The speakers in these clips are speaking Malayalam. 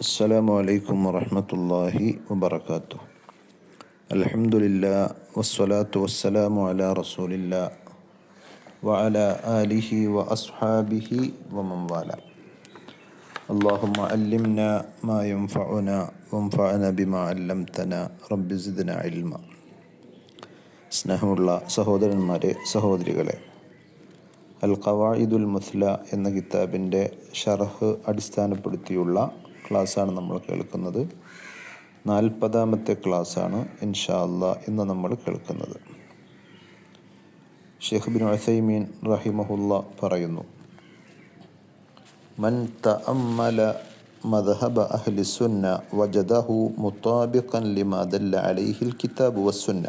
അസ്സലാമു അലൈക്കും വറഹ്മത്തുള്ളാഹി വബറകാതുഹു. അൽഹംദുലില്ലാഹ് വസ്സലാത്തു വസ്സലാമു അലാ റസൂലില്ലാഹ് വഅലാ ആലിഹി വഅസ്ഹാബിഹി വമൻ വാല. അല്ലാഹുമ്മ അല്ലിംനാ മാ യൻഫഉനാ വൻഫഅനാ ബിമാ അല്ലംതനാ റബ്ബി സിദ്നാ ഇൽമ. സ്നേഹമുള്ള സഹോദരന്മാരെ, സഹോദരികളെ, അൽ ഖവാഇദുൽ മുസ്ല എന്ന കിതാബിൻ്റെ ഷർഹ് അടിസ്ഥാനപ്പെടുത്തിയുള്ള ക്ലാസ്സാണ് നമ്മൾ കേൾക്കുന്നത്. 40-ാമത്തെ ക്ലാസ്സാണ് ഇൻഷാ അല്ലാഹ് ഇന്ന് നമ്മൾ കേൾക്കുന്നത്. ഷെയ്ഖ് ഇബ്നു ഉസൈമീൻ റഹിമഹുല്ലാ പറയുന്നു, മൻ തഅമ്മല മദ്ഹബ അഹ്ലി സുന്ന വജദഹു മുതാബിഖൻ ലിമാ ദല്ല അലൈഹിൽ കിതാബു വസ്സുന്ന.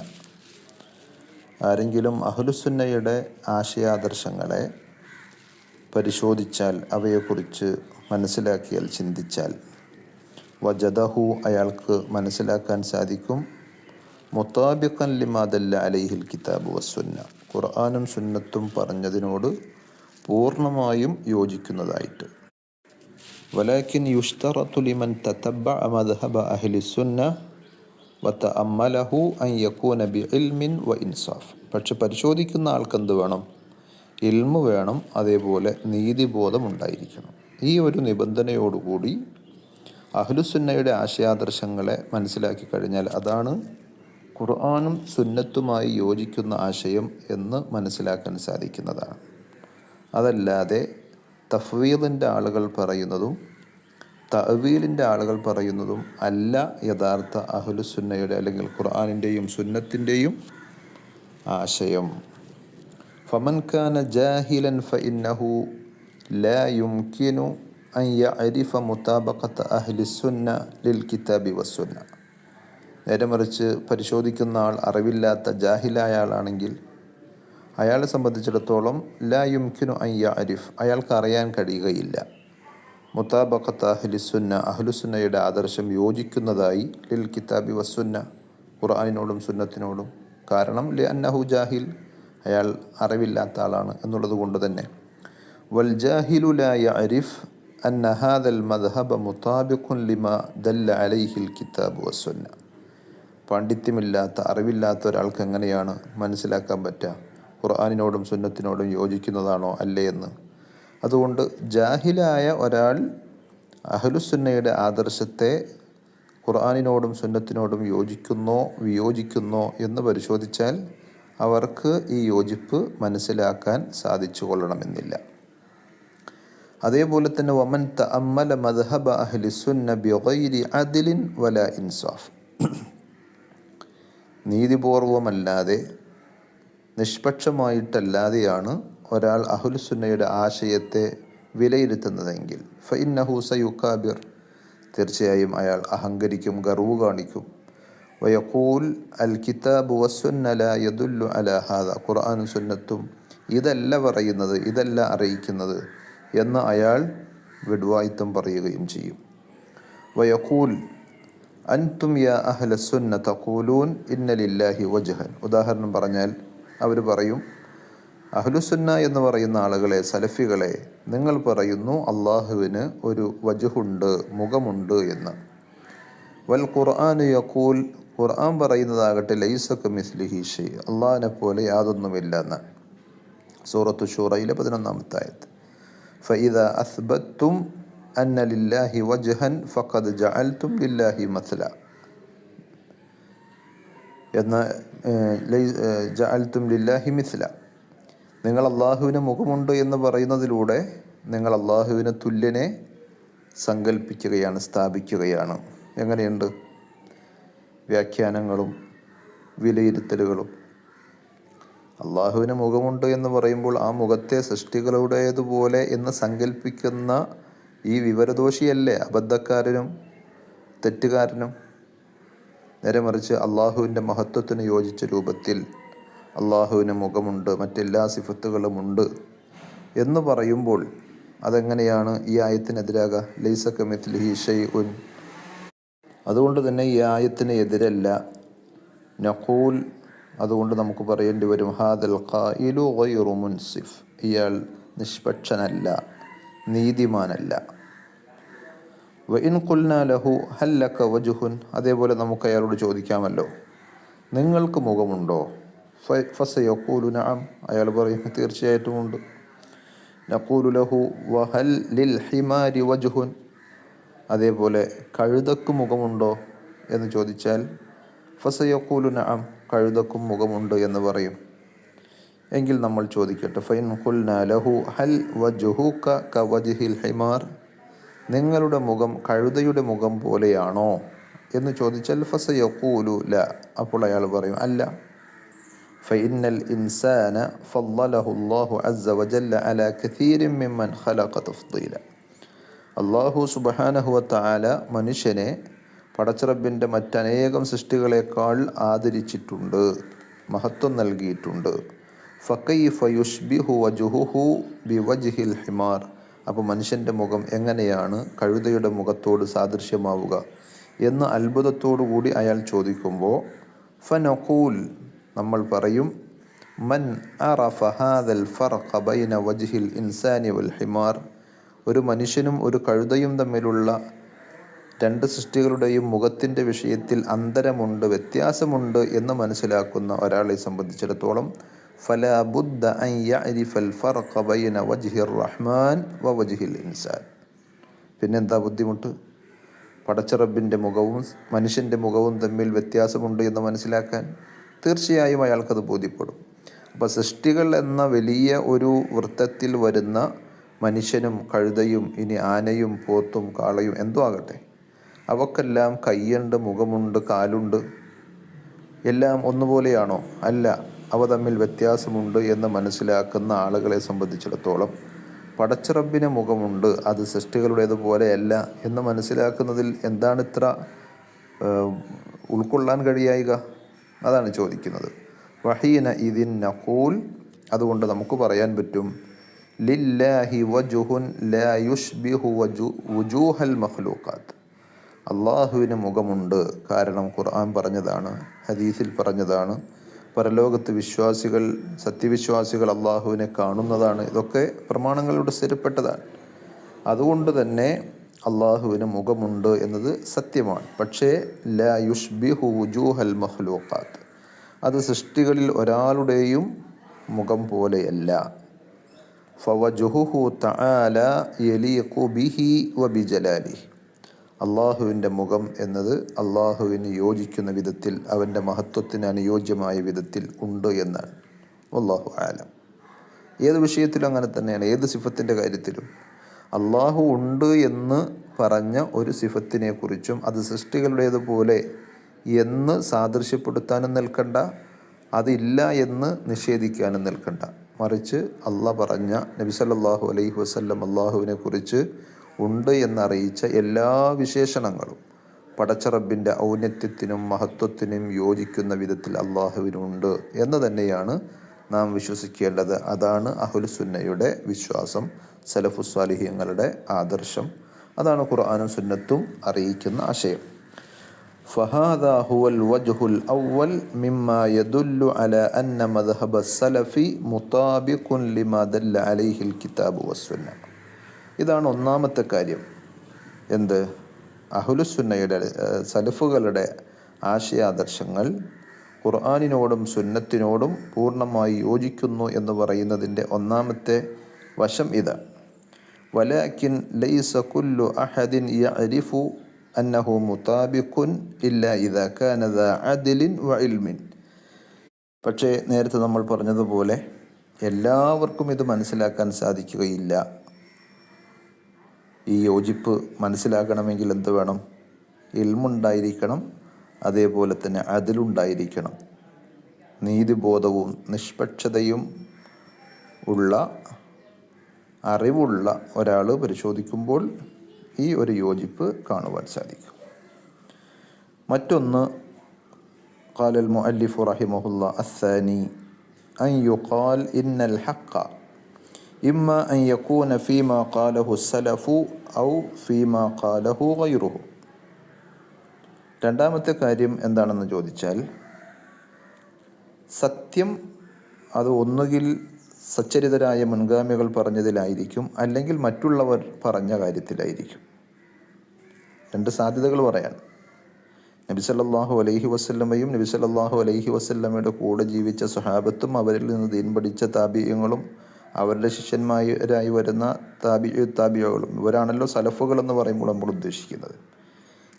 ആരെങ്കിലും അഹ്ലുസുന്നയുടെ ആശയാദർശങ്ങളെ പരിശോധിച്ചാൽ, അവയെക്കുറിച്ച് മനസ്സിലാക്കിയാൽ, ചിന്തിച്ചാൽ, വജദഹു അയാൾക്ക് മനസ്സിലാക്കാൻ സാധിക്കും, മുതാബിഖൻ ലിമാ ദല്ല അലൈഹിൽ കിതാബു വസ്സുന്ന, ഖുർആനും സുന്നത്തും പറഞ്ഞതിനോട് പൂർണ്ണമായും യോജിക്കുന്നതായിട്ട്. വലാകിൻ യുഷ്തറതു ലിമൻ തതബ്ബഅ മദ്ഹബ അഹ്ലി സുന്ന വതഅമ്മലഹു അൻ യകൂന ബിഇൽമിൻ വഇൻസാഫ്. പക്ഷെ പരിശോധിക്കുന്ന ആൾക്ക് എന്ത് വേണം? ഇൽമു വേണം, അതേപോലെ നീതിബോധം ഉണ്ടായിരിക്കണം. ഈ ഒരു നിബന്ധനയോടുകൂടി അഹ്ലുസുന്നയുടെ ആശയാദർശങ്ങളെ മനസ്സിലാക്കി കഴിഞ്ഞാൽ അതാണ് ഖുർആനും സുന്നത്തുമായി യോജിക്കുന്ന ആശയം എന്ന് മനസ്സിലാക്കാൻ സാധിക്കുന്നതാണ്. അതല്ലാതെ തഫ്വീദിൻ്റെ ആളുകൾ പറയുന്നതും തഅ്വീലിൻ്റെ ആളുകൾ പറയുന്നതും അല്ല യഥാർത്ഥ അഹ്ലുസുന്നയുടെ അല്ലെങ്കിൽ ഖുർആനിൻ്റെയും സുന്നത്തിൻ്റെയും ആശയം. ഫമൻ കാന ജാഹിലൻ ഫഇന്നഹു ലാ യുംകിനു അൻ യഅരിഫ മുതാബഖത അഹ്ലി സുന്ന ലിൽ കിതാബി വസ്സുന്ന. നേരെ മറിച്ച് പരിശോധിക്കുന്ന ആൾ അറിവില്ലാത്ത ജാഹിലായ ആളാണെങ്കിൽ അയാളെ സംബന്ധിച്ചിടത്തോളം ലാ യുംകിനു അൻ യഅരിഫ്, അയാൾക്ക് അറിയാൻ കഴിയുകയില്ല, മുതാബഖത അഹ്ലി സുന്ന, അഹ്ലുസുന്നയുടെ ആദർശം യോജിക്കുന്നതായി, ലിൽ കിതാബി വസ്സുന്ന, ഖുർആനിനോടും സുന്നത്തിനോടും. കാരണം ലിഅന്നഹു ജാഹിൽ, അയാൾ അറിവില്ലാത്ത ആളാണ് എന്നുള്ളത് കൊണ്ട് തന്നെ. വൽ ജാഹിലു ലാ യഅരിഫ് അന്ന ഹാദൽ മദ്ഹബ മുതാബിഖുൻ ലിമാ ദല്ല അലൈഹിൽ കിതാബു വസ്സുന്ന. പാണ്ഡിത്യമില്ലാത്ത, അറിവില്ലാത്ത ഒരാൾക്ക് എങ്ങനെയാണ് മനസ്സിലാക്കാൻ പറ്റുക ഖുർആനിനോടും സുന്നത്തിനോടും യോജിക്കുന്നതാണോ അല്ലേ എന്ന്? അതുകൊണ്ട് ജാഹിലായ ഒരാൾ അഹ്ലുസുന്നയുടെ ആദർശത്തെ ഖുർആനിനോടും സുന്നത്തിനോടും യോജിക്കുന്നോ വിയോജിക്കുന്നോ എന്ന് പരിശോധിച്ചാൽ അവർക്ക് ഈ യോജിപ്പ് മനസ്സിലാക്കാൻ സാധിച്ചു കൊള്ളണമെന്നില്ല. അതേപോലെ തന്നെ വമൻ തഅമ്മല മദ്ഹബ അഹ്ലി സുന്ന ബിഗൈരി അദ്ലിൻ വലാ ഇൻസാഫ്. നീതിപൂർവമല്ലാതെ, നിഷ്പക്ഷമായിട്ടല്ലാതെയാണ് ഒരാൾ അഹ്ലുസുന്നയുടെ ആശയത്തെ വിലയിരുത്തുന്നതെങ്കിൽ ഫഇന്നഹു സയുകാബിർ, തീർച്ചയായും അയാൾ അഹങ്കരിക്കും, ഗർവ് കാണിക്കും. വയഖൂൽ അൽ കിതാബു വസ്സുന്ന ലാ യദുല്ലു അലാ ഹാദ, ഖുർആനും സുന്നത്തും ഇതല്ല പറയുന്നത്, ഇതല്ല അറിയിക്കുന്നത് എന്ന് അയാൾ വിഡ്വായിത്തം പറയുകയും ചെയ്യും. വയഖൂൽ അൻതും യാ അഹ്ല സുന്ന തഖൂലൂൻ ഇന്ന ലില്ലാഹി വജ്ഹൻ. ഉദാഹരണം പറഞ്ഞാൽ അവർ പറയും, അഹ്ലുസുന്ന എന്ന് പറയുന്ന ആളുകളെ, സലഫികളെ, നിങ്ങൾ പറയുന്നു അള്ളാഹുവിന് ഒരു വജ്ഹുണ്ട്, മുഖമുണ്ട് എന്ന്. വൽ ഖുർആനു യഖൂൽ, ഖുർആൻ പറയുന്നതാകട്ടെ ലൈസ കമിസ്ലിഹി ഷൈ, അള്ളാഹിനെ പോലെ യാതൊന്നുമില്ല എന്ന്. സൂറത്തു ശൂറയിലെ 11-ാമത്തെ ആയത്ത്. ഫഇദാ അസ്ബത്തും അന്ന ലില്ലാഹി വജ്ഹൻ ഫഖദ് ജഅൽതും ലില്ലാഹി മസ്ല എന്ന ജഅൽതും ലില്ലാഹി മിസ്ല. നിങ്ങൾ അള്ളാഹുവിന് മുഖമുണ്ട് എന്ന് പറയുന്നതിലൂടെ നിങ്ങൾ അള്ളാഹുവിന് തുല്യനെ സങ്കല്പിക്കുകയാണ്, സ്ഥാപിക്കുകയാണ്. എങ്ങനെയുണ്ട് വ്യാഖ്യാനങ്ങളും വിലയിരുത്തലുകളും? അള്ളാഹുവിന് മുഖമുണ്ട് എന്ന് പറയുമ്പോൾ ആ മുഖത്തെ സൃഷ്ടികളുടേതുപോലെ എന്ന് സങ്കല്പിക്കുന്ന ഈ വിവരദോഷിയല്ലേ അബദ്ധക്കാരനും തെറ്റുകാരനും? നേരെ മറിച്ച് അള്ളാഹുവിൻ്റെ മഹത്വത്തിന് യോജിച്ച രൂപത്തിൽ അള്ളാഹുവിന് മുഖമുണ്ട്, മറ്റെല്ലാ സിഫത്തുകളുമുണ്ട് എന്ന് പറയുമ്പോൾ അതെങ്ങനെയാണ് ഈ ആയത്തിനെതിരാകുക? ലൈസ കമിസ്ലിഹി ഷൈഉൻ. അതുകൊണ്ട് തന്നെ ഈ ആയത്തിന് എതിരല്ല നഖൂൽ. അതുകൊണ്ട് നമുക്ക് പറയേണ്ടി വരും ഹാദൽ ഖായിലു ഗൈറു മുൻസിഫ്, ഇയാൾ നിഷ്പക്ഷനല്ല, നീതിമാനല്ല. വ ഇൻ ഖുൽനാ ലഹു ഹൽ ലക വജ്ഹുൻ, അതേപോലെ നമുക്ക് അയാളോട് ചോദിക്കാമല്ലോ, നിങ്ങൾക്ക് മുഖമുണ്ടോ? ഫസയഖൂലു നഅം, അയാൾ പറയും തീർച്ചയായിട്ടും ഉണ്ട്. നഖൂലു ലഹു വഹൽ ലിൽ ഹിമാരി വജ്ഹുൻ, അതേപോലെ കഴുതക്ക് മുഖമുണ്ടോ എന്ന് ചോദിച്ചാൽ ഫസയഖൂലു നഅം, കഴുതക്കും മുഖമുണ്ട് എന്ന് പറയും. എങ്കിൽ നമ്മൾ ചോദിക്കട്ടെ, ഫൈൻ ഖുൽനാ ലഹു ഹൽ വജ്ഹുക കവജ്ഹിൽ ഹിമാർ, നിങ്ങളുടെ മുഖം കഴുതയുടെ മുഖം പോലെയാണോ എന്ന് ചോദിച്ചാൽ ഫസയഖൂലു ല, അപ്പോൾ അയാൾ പറയും അല്ല. ഫഇന്നൽ ഇൻസാന ഫളലഹു അല്ലാഹു അസ്സ വജല്ല അലാ കസീരിൻ മിമ്മൻ ഖലഖ തഫ്ദീല, അല്ലാഹു സുബ്ഹാനഹു വ തആല മനുഷ്യനെ പടച്ചറബിൻ്റെ മറ്റനേകം സൃഷ്ടികളെക്കാൾ ആദരിച്ചിട്ടുണ്ട്, മഹത്വം നൽകിയിട്ടുണ്ട്. ഫകൈഫ യുഷ്ബിഹു വജ്ഹുഹു ബിവജ്ഹിൽ ഹിമാർ, അപ്പോൾ മനുഷ്യൻ്റെ മുഖം എങ്ങനെയാണ് കഴുതയുടെ മുഖത്തോട് സാദൃശ്യമാവുക എന്ന് അത്ഭുതത്തോടു കൂടി അയാൾ ചോദിക്കുമ്പോൾ ഫനഖൂൽ, നമ്മൾ പറയും, മൻ അറഫ ഹാദൽ ഫർഖ ബൈന വജ്ഹിൽ ഇൻസാനി വൽ ഹിമാർ, ഒരു മനുഷ്യനും ഒരു കഴുതയും തമ്മിലുള്ള രണ്ട് സൃഷ്ടികളുടെയും മുഖത്തിൻ്റെ വിഷയത്തിൽ അന്തരമുണ്ട്, വ്യത്യാസമുണ്ട് എന്ന് മനസ്സിലാക്കുന്ന ഒരാളെ സംബന്ധിച്ചിടത്തോളം ഫലാ ബുദ്ദ അൻ യഅരിഫൽ ഫർഖ ബൈന വജ്ഹിർ റഹ്മാൻ വ വജ്ഹിൽ ഇൻസാൻ, പിന്നെന്താ ബുദ്ധിമുട്ട്? പടച്ചറബിൻ്റെ മുഖവും മനുഷ്യൻ്റെ മുഖവും തമ്മിൽ വ്യത്യാസമുണ്ട് എന്ന് മനസ്സിലാക്കാൻ തീർച്ചയായും അയാൾക്കത് ബോധ്യപ്പെടും. അപ്പോൾ സൃഷ്ടികൾ എന്ന വലിയ ഒരു വൃത്തത്തിൽ വരുന്ന മനുഷ്യനും കഴുതയും ഇനി ആനയും പോത്തും കാളയും എന്തോ ആകട്ടെ, അവക്കെല്ലാം കൈയുണ്ട്, മുഖമുണ്ട്, കാലുണ്ട്, എല്ലാം ഒന്നുപോലെയാണോ? അല്ല, അവ തമ്മിൽ വ്യത്യാസമുണ്ട് എന്ന് മനസ്സിലാക്കുന്ന ആളുകളെ സംബന്ധിച്ചിടത്തോളം പടച്ചറബിന് മുഖമുണ്ട്, അത് സൃഷ്ടികളുടേതുപോലെയല്ല എന്ന് മനസ്സിലാക്കുന്നതിൽ എന്താണ് ഇത്ര ഉൾക്കൊള്ളാൻ കഴിയുക? അതാണ് ചോദിക്കുന്നത്. വഹീന ഇദിൻ നഖൂൽ, അതുകൊണ്ട് നമുക്ക് പറയാൻ പറ്റും, ലില്ലാഹി വജ്ഹുൻ ലാ യുഷ്ബിഹു വുജൂഹൽ മഖ്ലൂഖാത്ത്, അള്ളാഹുവിന് മുഖമുണ്ട്. കാരണം ഖുർആൻ പറഞ്ഞതാണ്, ഹദീസിൽ പറഞ്ഞതാണ്, പരലോകത്ത് വിശ്വാസികൾ, സത്യവിശ്വാസികൾ അള്ളാഹുവിനെ കാണുന്നതാണ്. ഇതൊക്കെ പ്രമാണങ്ങളുടെ സ്ഥിരപ്പെട്ടതാണ്. അതുകൊണ്ട് തന്നെ അള്ളാഹുവിന് മുഖമുണ്ട് എന്നത് സത്യമാണ്. പക്ഷേ ലാ യുഷ്ബിഹു വുജൂഹൽ മഖ്ലൂഖാത്ത്, അത് സൃഷ്ടികളിൽ ഒരാളുടെയും മുഖം പോലെയല്ല. ഫവജ്ഹുഹു തആല യലീഖു ബിഹി വബിജലാലിഹി, അള്ളാഹുവിൻ്റെ മുഖം എന്നത് അള്ളാഹുവിന് യോജിക്കുന്ന വിധത്തിൽ, അവൻ്റെ മഹത്വത്തിന് അനുയോജ്യമായ വിധത്തിൽ ഉണ്ട് എന്നാണ്. വല്ലാഹു ആലം. ഏത് വിഷയത്തിലും അങ്ങനെ തന്നെയാണ്. ഏത് സിഫത്തിൻ്റെ കാര്യത്തിലും അള്ളാഹു ഉണ്ട് എന്ന് പറഞ്ഞ ഒരു സിഫത്തിനെ കുറിച്ചും അത് സൃഷ്ടികളുടേതുപോലെ എന്ന് സാദൃശ്യപ്പെടുത്താനും നിൽക്കണ്ട, അതില്ല എന്ന് നിഷേധിക്കാനും നിൽക്കണ്ട. മറിച്ച് അള്ളാഹ് പറഞ്ഞ, നബി സല്ലല്ലാഹു അലൈഹി വസല്ലം അള്ളാഹുവിനെ കുറിച്ച് ഉണ്ട് എന്നറിയിച്ച എല്ലാ വിശേഷണങ്ങളും പടച്ചറബിൻ്റെ ഔന്നത്യത്തിനും മഹത്വത്തിനും യോജിക്കുന്ന വിധത്തിൽ അള്ളാഹുവിനുണ്ട് എന്ന് തന്നെയാണ് നാം വിശ്വസിക്കേണ്ടത്. അതാണ് അഹ്ലുസുന്നയുടെ വിശ്വാസം, സലഫുസ്വാലിഹ്യങ്ങളുടെ ആദർശം. അതാണ് ഖുർആനും സുന്നത്തും അറിയിക്കുന്ന ആശയം. فهذا هو الوجه الأول مما يدل على أن مذهب السلف مطابق لما دل عليه الكتاب والسنة. ഇതാണ് ഒന്നാമത്തെ കാര്യം. എന്ത്? അഹ്ലുസുന്നയുടെ സലഫുകളുടെ ആശയാദർശങ്ങൾ ഖുർആനിനോടും സുന്നത്തിനോടും പൂർണ്ണമായി യോജിക്കുന്നു എന്ന് പറയുന്നതിൻ്റെ ഒന്നാമത്തെ വശം ഇതാണ്. വലാകിൻ ലൈസ കുല്ലു അഹദിൻ യഅരിഫു അന്നഹു മുതാബിഖുൻ ഇല്ലാ ഇദാ കാന ദാ അദ്ലിൻ വ ഇൽമിൻ. പക്ഷേ നേരത്തെ നമ്മൾ പറഞ്ഞതുപോലെ എല്ലാവർക്കും ഇത് മനസ്സിലാക്കാൻ സാധിക്കുകയില്ല. ഈ യോജിപ്പ് മനസ്സിലാക്കണമെങ്കിൽ എന്ത് വേണം? ഇൽമുണ്ടായിരിക്കണം, അതേപോലെ തന്നെ അദ്ലുണ്ടായിരിക്കണം. നീതിബോധവും നിഷ്പക്ഷതയും ഉള്ള അറിവുള്ള ഒരാൾ പരിശോധിക്കുമ്പോൾ ഈ ഒരു യോജിപ്പ് കാണുവാൻ സാധിക്കും. മറ്റൊന്ന്, ഖാലൽ മുഅല്ലിഫു റഹിമഹുല്ലാഹ് അസ്സാനി അൻ യുഖാൽ ഇന്നൽ ഹഖ്ഖ ഇമ്മ അൻ യകൂന ഫീമാ ഖാലഹു സലഫു ഔ ഫീമാ ഖാലഹു ഗൈറുഹു. രണ്ടാമത്തെ കാര്യം എന്താണെന്ന് ചോദിച്ചാൽ, സത്യം അത് ഒന്നുകിൽ സച്ചരിതരായ മുൻഗാമികൾ പറഞ്ഞതിലായിരിക്കും, അല്ലെങ്കിൽ മറ്റുള്ളവർ പറഞ്ഞ കാര്യത്തിലായിരിക്കും. രണ്ട് സാധ്യതകൾ പറയാൻ. നബി സല്ലല്ലാഹു അലൈഹി വസല്ലമയും നബി സല്ലല്ലാഹു അലൈഹി വസല്ലമയുടെ കൂടെ ജീവിച്ച സ്വഹാബത്തും അവരിൽ നിന്ന് ദീൻ പഠിച്ച താബിഈങ്ങളും അവരുടെ ശിഷ്യന്മാരായി വരുന്ന താബിഈകളും ഇവരാണല്ലോ സലഫുകൾ എന്ന് പറയുമ്പോൾ നമ്മൾ ഉദ്ദേശിക്കുന്നത്.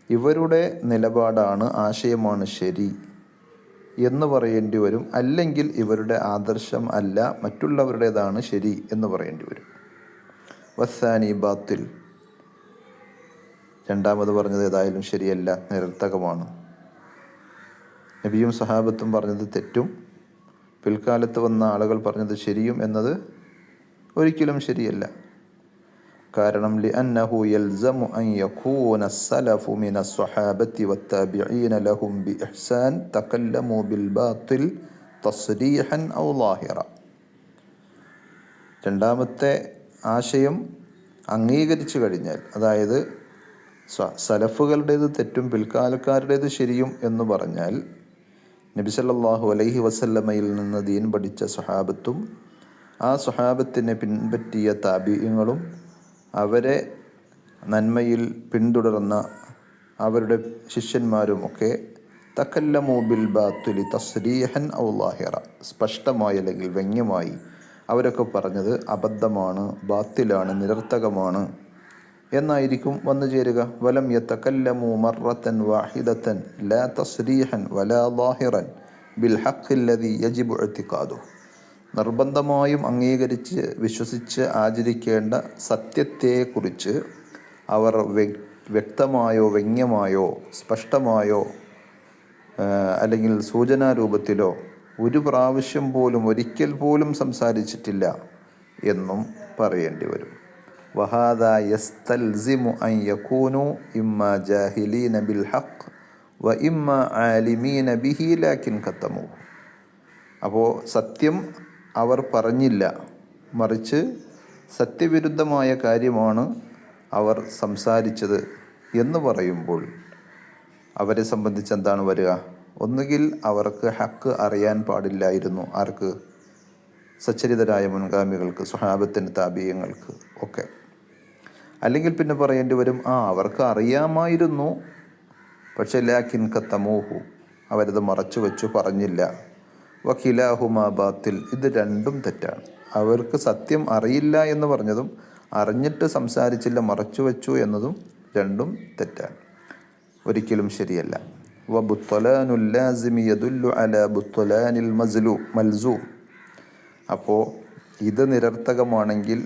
ഇവരുടെ നിലപാടാണ്, ആശയമാണ് ശരി എന്ന് പറയേണ്ടി വരും. അല്ലെങ്കിൽ ഇവരുടെ ആദർശം അല്ല, മറ്റുള്ളവരുടേതാണ് ശരി എന്ന് പറയേണ്ടി വരും. വസ്സാനി ബാത്തിൽ, രണ്ടാമത് പറഞ്ഞത് ഏതായാലും ശരിയല്ല, നിരർത്ഥകമാണ്. നബിയും സഹാബത്തും പറഞ്ഞത് തെറ്റും പിൽക്കാലത്ത് വന്ന ആളുകൾ പറഞ്ഞത് ശരിയും എന്നത് ഒരിക്കലും ശരിയല്ല. കാരണം ലിഅന്നഹു യൽസമു അൻ യകൂന അസ്സലഫു മിന സ്വഹാബത്തി വത്താബിഈന ലഹും ബിഇഹ്സാൻ തകല്ലമു ബിൽ ബാത്തിൽ തസ്രീഹൻ ഔ ളാഹിറ. രണ്ടാമത്തെ ആശയം അംഗീകരിച്ചു കഴിഞ്ഞാൽ, അതായത് സലഫുകളുടേത് തെറ്റും പിൽക്കാലക്കാരുടേത് ശരിയും എന്ന് പറഞ്ഞാൽ, നബി സല്ലല്ലാഹു അലൈഹി വസല്ലമയിൽ നിന്ന് ദീൻ പഠിച്ച സ്വഹാബത്തും ആ സ്വഹാബത്തിനെ പിൻപറ്റിയ താബിഈങ്ങളും അവരെ നന്മയിൽ പിന്തുടർന്ന അവരുടെ ശിഷ്യന്മാരുമൊക്കെ തകല്ലമു ബിൽ ബാത്തുലി തസ്രീഹൻ ഔ ളാഹിറ, സ്പഷ്ടമായി അല്ലെങ്കിൽ വ്യംഗ്യമായി അവരൊക്കെ പറഞ്ഞത് അബദ്ധമാണ്, ബാത്തിലാണ്, നിരർത്ഥകമാണ് എന്നായിരിക്കും വന്നു ചേരുക. വലം യതകല്ലമു മർറത്തൻ വാഹിദത്തൻ ലാ തസ്രീഹൻ വലാ ളാഹിറൻ ബിൽ ഹഖ്ഖില്ലദീ യജിബു ഇഅ്തിഖാദുഹു. നിർബന്ധമായും അംഗീകരിച്ച് വിശ്വസിച്ച് ആചരിക്കേണ്ട സത്യത്തെക്കുറിച്ച് അവർ വ്യക്തമായോ വ്യംഗ്യമായോ സ്പഷ്ടമായോ അല്ലെങ്കിൽ സൂചനാരൂപത്തിലോ ഒരു പ്രാവശ്യം പോലും ഒരിക്കൽ പോലും സംസാരിച്ചിട്ടില്ല എന്നും പറയേണ്ടി വരും. വഹാദാ യസ്തൽസിമു അൻ യകൂനു ഇമ്മാ ജാഹിലീന ബിൽ ഹഖ് വ ഇമ്മാ ആലിമീന ബിഹി ലാകിൻ കതമു. അപ്പോൾ സത്യം അവർ പറഞ്ഞില്ല, മറിച്ച് സത്യവിരുദ്ധമായ കാര്യമാണ് അവർ സംസാരിച്ചത് എന്ന് പറയുമ്പോൾ അവരെ സംബന്ധിച്ച് എന്താണ് വരിക? ഒന്നുകിൽ അവർക്ക് ഹക്ക് അറിയാൻ പാടില്ലായിരുന്നു, ആർക്ക്? സച്ചരിതരായ മുൻഗാമികൾക്ക്, സ്വഹാബത്തിന്, താബിഈങ്ങൾക്ക് ഒക്കെ. അല്ലെങ്കിൽ പിന്നെ പറയേണ്ടി വരും, അവർക്ക് അറിയാമായിരുന്നു, പക്ഷെ ലാകിൻ കതമൂഹു, അവരത് മറച്ചു വെച്ചു, പറഞ്ഞില്ല. വകിലാഹുമാ ബാത്തിൽ, ഇത് രണ്ടും തെറ്റാണ്. അവർക്ക് സത്യം അറിയില്ല എന്ന് പറഞ്ഞതും അറിഞ്ഞിട്ട് സംസാരിച്ചില്ല, മറച്ചു വെച്ചു എന്നതും രണ്ടും തെറ്റാണ്, ഒരിക്കലും ശരിയല്ല. വബുത്ലാനുൽ ലാസിമി യദുല്ലു അലാ ബുത്ലാനിൽ മൽസൂം. അപ്പോൾ ഇത് നിരർത്ഥകമാണെങ്കിൽ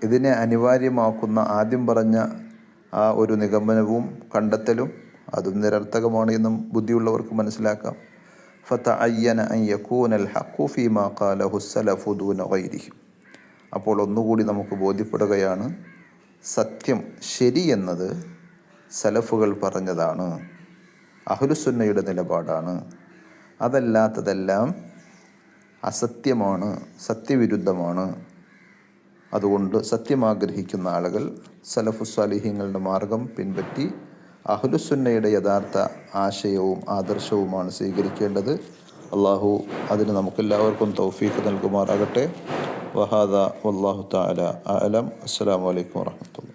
ഇതിനെ അനിവാര്യമാക്കുന്ന ആദ്യം പറഞ്ഞ ആ ഒരു നിഗമനവും കണ്ടെത്തലും അതും നിരർത്ഥകമാണ് എന്നും ബുദ്ധിയുള്ളവർക്ക് മനസ്സിലാക്കാം. ഫതഅയ്യന അൻ യകൂനൽ ഹഖു ഫീമാ ഖാലഹു സലഫു ദൂന ഗൈരിഹി. അപ്പോൾ ഒന്നുകൂടി നമുക്ക് ബോധ്യപ്പെടുകയാണ്, സത്യം ശരി എന്നത് സലഫുകൾ പറഞ്ഞതാണ്, അഹ്ലുസുന്നയുടെ നിലപാടാണ്. അതല്ലാത്തതെല്ലാം അസത്യമാണ്, സത്യവിരുദ്ധമാണ്. അതുകൊണ്ട് സത്യമാഗ്രഹിക്കുന്ന ആളുകൾ സലഫുസ്വാലിഹീങ്ങളുടെ മാർഗം പിൻപറ്റി അഹ്ലുസുന്നയുടെ യഥാർത്ഥ ആശയവും ആദർശവുമാണ് സ്വീകരിക്കേണ്ടത്. അള്ളാഹു അതിന് നമുക്കെല്ലാവർക്കും തൗഫീഖ് നൽകുമാറാകട്ടെ. വഹാദ വല്ലാഹു തആല അഅലം. അസ്സലാമു അലൈക്കും വറഹ്മത്തുള്ളാഹി.